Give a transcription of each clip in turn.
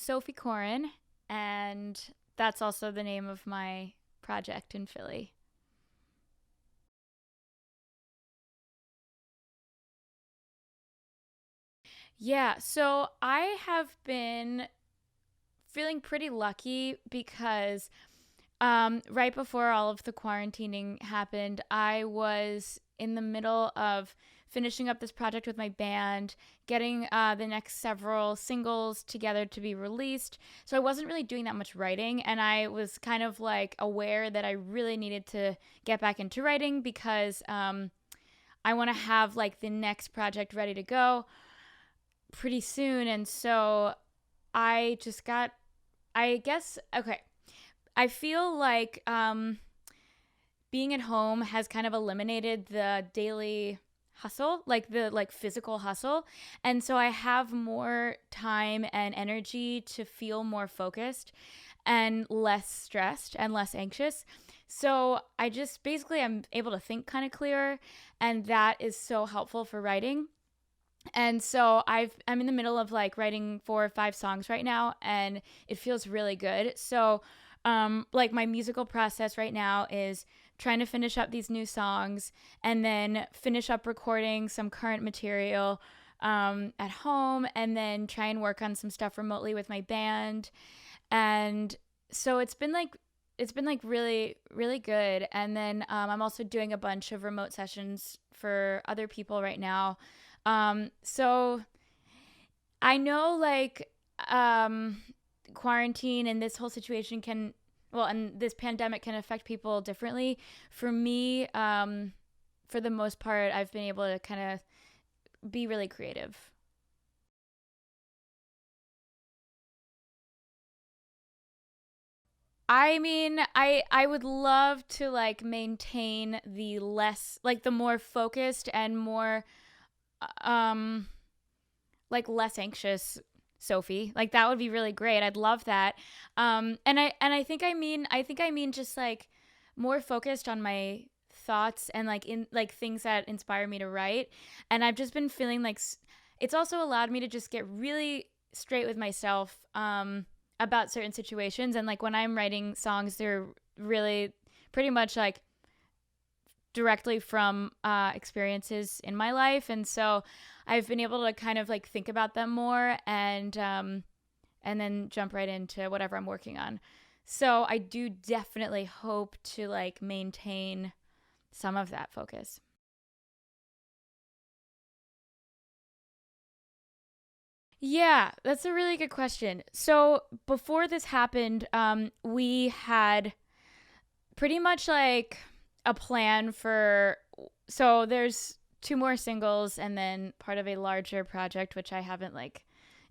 Sophie Coran, and that's also the name of my project in Philly. Yeah, so I have been feeling pretty lucky because right before all of the quarantining happened, I was in the middle of finishing up this project with my band, getting the next several singles together to be released. So I wasn't really doing that much writing, and I was kind of like aware that I really needed to get back into writing because I want to have like the next project ready to go pretty soon. And so I just got, I guess, okay. I feel like being at home has kind of eliminated the daily hustle, like the like physical hustle. And so I have more time and energy to feel more focused and less stressed and less anxious. So I just basically I'm able to think kind of clearer, and that is so helpful for writing. And so I'm in the middle of like writing 4 or 5 songs right now, and it feels really good. So like my musical process right now is trying to finish up these new songs and then finish up recording some current material at home, and then try and work on some stuff remotely with my band. And so it's been like really really good. And then I'm also doing a bunch of remote sessions for other people right now. So I know like quarantine and this whole situation can, well, and this pandemic can affect people differently. For me, for the most part, I've been able to kind of be really creative. I mean, I would love to like maintain the less like the more focused and more um like less anxious Sophie. Like that would be really great. I'd love that. And I think I mean just like more focused on my thoughts and like in like things that inspire me to write. And I've just been feeling like it's also allowed me to just get really straight with myself about certain situations. And like when I'm writing songs, they're really pretty much like directly from experiences in my life. And so I've been able to kind of like think about them more, and then jump right into whatever I'm working on. So I do definitely hope to like maintain some of that focus. Yeah, that's a really good question. So before this happened, we had pretty much like a plan for, so there's 2 more singles and then part of a larger project which I haven't like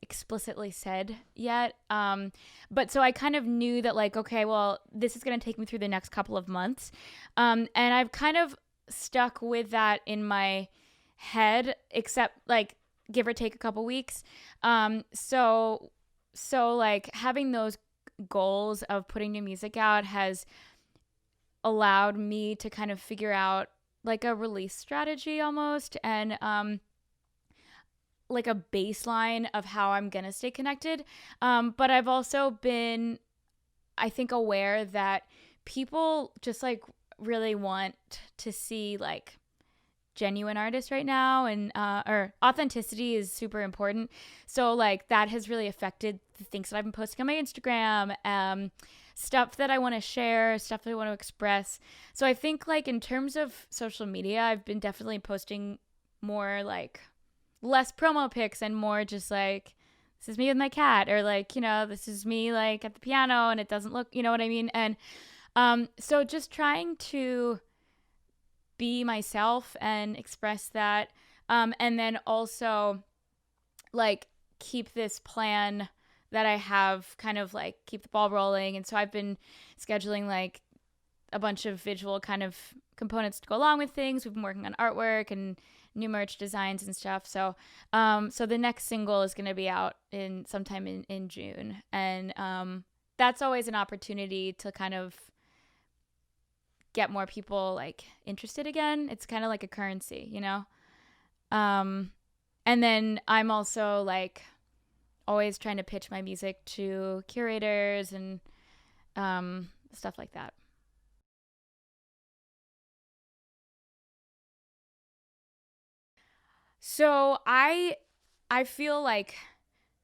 explicitly said yet. But so I kind of knew that like, okay, well, this is going to take me through the next couple of months. And I've kind of stuck with that in my head, except like give or take a couple weeks. So like having those goals of putting new music out has allowed me to kind of figure out like a release strategy almost, and like a baseline of how I'm gonna stay connected. But I've also been, I think, aware that people just like really want to see like genuine artists right now, and or authenticity is super important. So like that has really affected the things that I've been posting on my Instagram, stuff that I want to share, stuff that I want to express. So I think like in terms of social media, I've been definitely posting more like less promo pics and more just like, this is me with my cat, or like, this is me like at the piano and it doesn't look, you know what I mean? And so just trying to be myself and express that. And then also like keep this plan that I have kind of like keep the ball rolling. And so I've been scheduling like a bunch of visual kind of components to go along with things. We've been working on artwork and new merch designs and stuff. So the next single is going to be out in sometime in June. And that's always an opportunity to kind of get more people like interested again. It's kind of like a currency, you know? Um, and then I'm also like, always trying to pitch my music to curators and stuff like that. So I feel like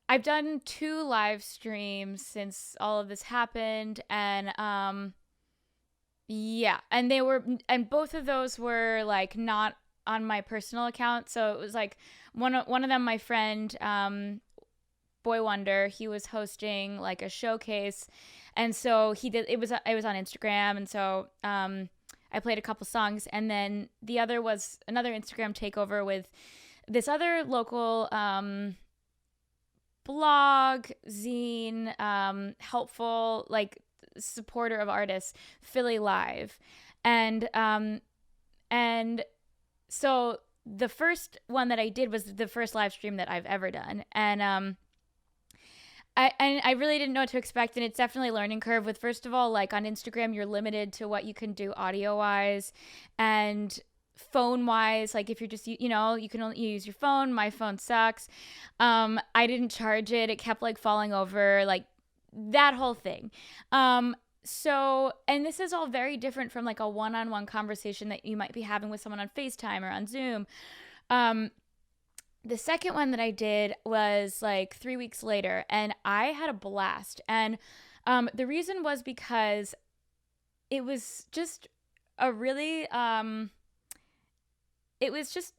I've done two live streams since all of this happened, and yeah, and both of those were like not on my personal account. So it was like one of them, my friend Boy Wonder, he was hosting like a showcase, and so he did it was on Instagram, and so I played a couple songs, and then the other was another Instagram takeover with this other local blog, zine, helpful, like supporter of artists, Philly Live, and and so the first one that I did was the first live stream that I've ever done, and I really didn't know what to expect, and it's definitely a learning curve. With first of all, like on Instagram, you're limited to what you can do audio wise, and phone wise. Like if you're just you can only use your phone. My phone sucks. I didn't charge it. It kept like falling over. Like that whole thing. So, and this is all very different from like a one-on-one conversation that you might be having with someone on FaceTime or on Zoom. The second one that I did was like 3 weeks later, and I had a blast. And the reason was because it was just a really, it was just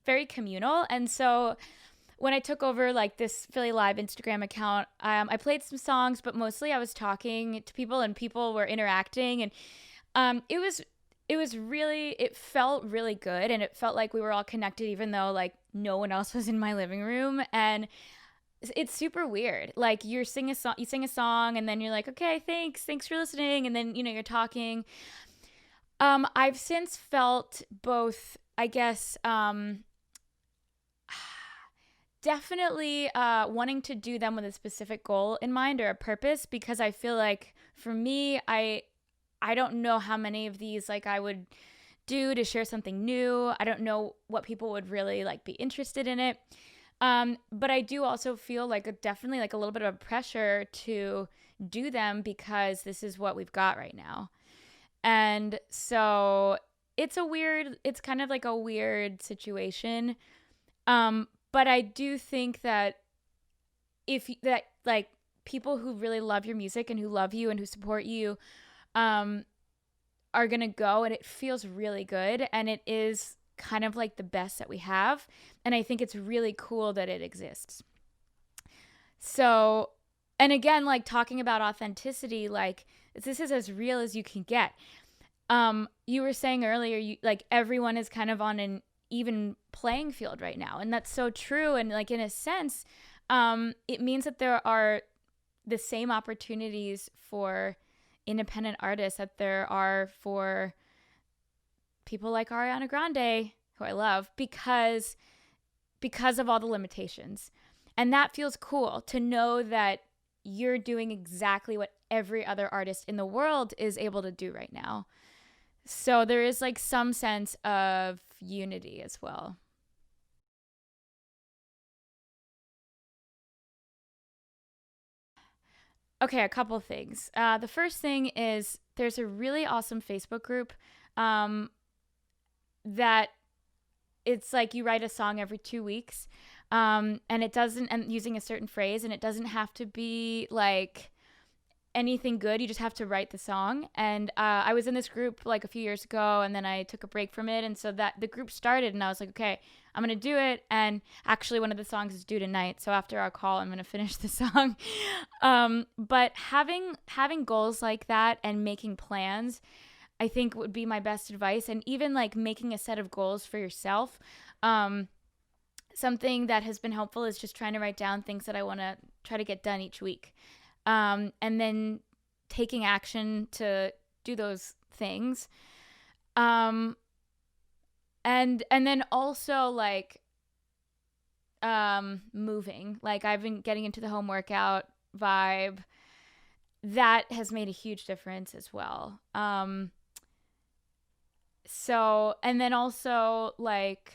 very communal. And so when I took over like this Philly Live Instagram account, I played some songs, but mostly I was talking to people, and people were interacting, and it felt really good, and it felt like we were all connected, even though like no one else was in my living room. And it's super weird. Like you sing a song, and then you're like, okay, thanks for listening, and then you're talking. I've since felt both, I guess, definitely wanting to do them with a specific goal in mind or a purpose, because I feel like for me, I don't know how many of these like I would do to share something new. I don't know what people would really like be interested in it. But I do also feel like definitely like a little bit of a pressure to do them because this is what we've got right now. And so it's kind of like a weird situation. But I do think that like people who really love your music and who love you and who support you, are going to go, and it feels really good. And it is kind of like the best that we have. And I think it's really cool that it exists. So, and again, like talking about authenticity, like this is as real as you can get. You were saying earlier, like everyone is kind of on an even playing field right now. And that's so true. And like, in a sense, it means that there are the same opportunities for independent artists that there are for people like Ariana Grande, who I love, because of all the limitations. And that feels cool to know that you're doing exactly what every other artist in the world is able to do right now. So there is like some sense of unity as well. Okay, a couple things. The first thing is there's a really awesome Facebook group that it's like you write a song every 2 weeks, and it doesn't, and using a certain phrase, and it doesn't have to be like anything good. You just have to write the song. And I was in this group like a few years ago, and then I took a break from it, and so that the group started, and I was like, okay, I'm gonna do it. And actually one of the songs is due tonight, so after our call I'm gonna finish the song. But having goals like that and making plans, I think would be my best advice. And even like making a set of goals for yourself. Something that has been helpful is just trying to write down things that I want to try to get done each week, and then taking action to do those things. And then also like moving. Like I've been getting into the home workout vibe. That has made a huge difference as well. So, and then also like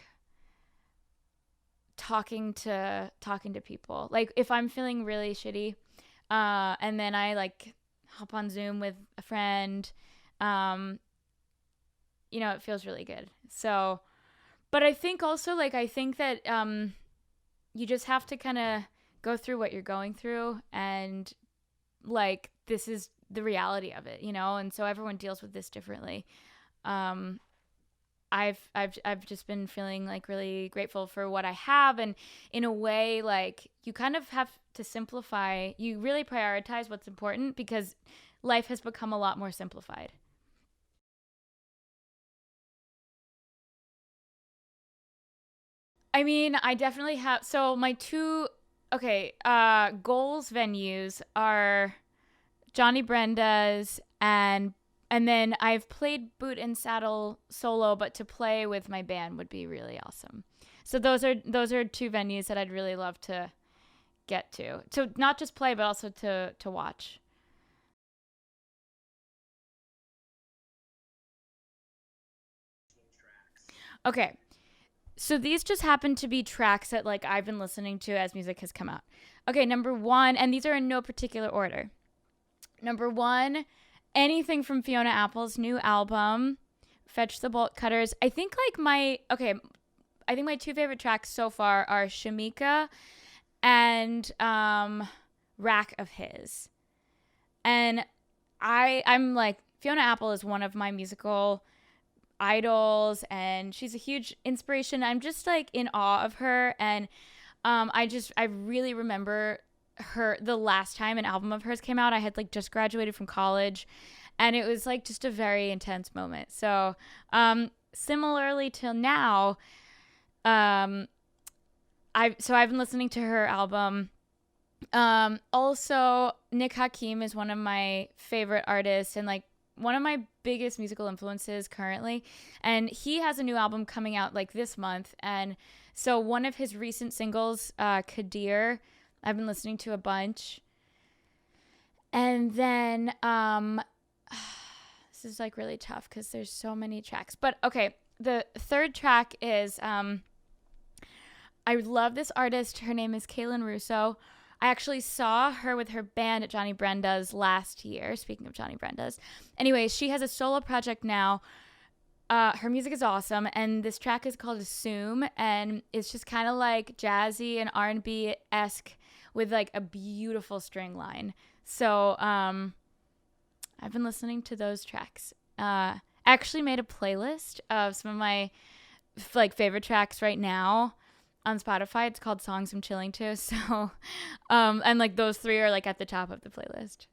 talking to people. Like if I'm feeling really shitty, and then I like hop on Zoom with a friend, um, it feels really good. So, but I think also like I think that you just have to kind of go through what you're going through, and like this is the reality of it, and so everyone deals with this differently. um I've just been feeling like really grateful for what I have, and in a way like you kind of have to simplify, you really prioritize what's important because life has become a lot more simplified. I mean, I definitely have. So my two, okay, goals venues are Johnny Brenda's, and then I've played Boot and Saddle solo, but to play with my band would be really awesome. So those are two venues that I'd really love to get to. So not just play, but also to watch. Okay. So these just happen to be tracks that like I've been listening to as music has come out. Okay, number 1, and these are in no particular order. Number 1, anything from Fiona Apple's new album, Fetch the Bolt Cutters. I think my two favorite tracks so far are Shamika and Rack of His. And I'm like, Fiona Apple is one of my musical idols, and she's a huge inspiration. I'm just like in awe of her, and I really remember her the last time an album of hers came out. I had like just graduated from college, and it was like just a very intense moment. So similarly till now, um I've been listening to her album. Also, Nick Hakim is one of my favorite artists and like one of my biggest musical influences currently. And he has a new album coming out like this month. And so one of his recent singles, Kadir, I've been listening to a bunch. And then this is like really tough because there's so many tracks. But okay, the third track is I love this artist. Her name is Kaylin Russo. I actually saw her with her band at Johnny Brenda's last year. Speaking of Johnny Brenda's. Anyway, she has a solo project now. Her music is awesome, and this track is called Assume, and it's just kind of like jazzy and R&B-esque with like a beautiful string line. So I've been listening to those tracks. Actually made a playlist of some of my like favorite tracks right now on Spotify. It's called Songs I'm Chilling To. So and like those three are like at the top of the playlist.